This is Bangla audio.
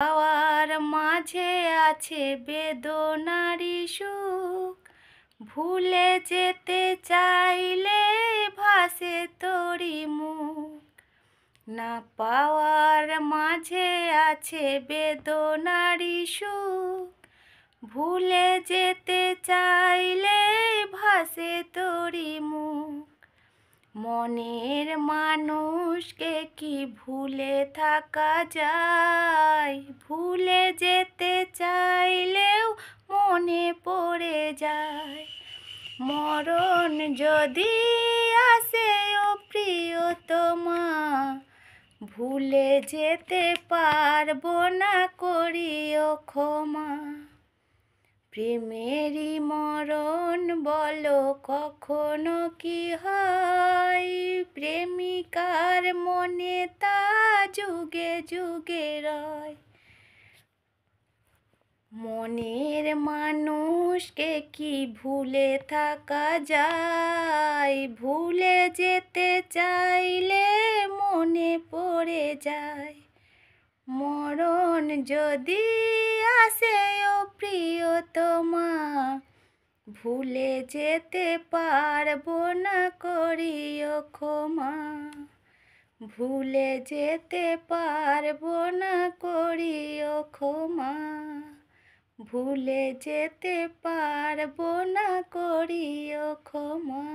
পাওয়ার মাঝে আছে বেদনারি সুখ, ভুলে যেতে চাইলে ভাসে তোরি মুখ। না পাওয়ার মাঝে আছে বেদনারি সুখ, ভুলে যেতে চাইলে ভাসে তোরি মুখ। মনের মানুষকে কি ভুলে থাকা যায়? ভুলে যেতে চাইলেও মনে পড়ে যায়। মরণ যদি আসে ও প্রিয়তমা, ভুলে যেতে পারবো না, করিও ক্ষমা। প্রেমেরই মরণ বলো কখনো কি হয়? প্রেমিকার মনে তা যুগে যুগে রয়। মনের মানুষকে কি ভুলে থাকা যায়? ভুলে যেতে চাইলে মনে পড়ে যায়। মরণ যদি আসে ও প্রিয়তমা, ভুলে যেতে পারবো না, করিও ক্ষমা। ভুলে যেতে পারবো না, করিও ক্ষমা। ভুলে যেতে পারবো না, করিও ক্ষমা।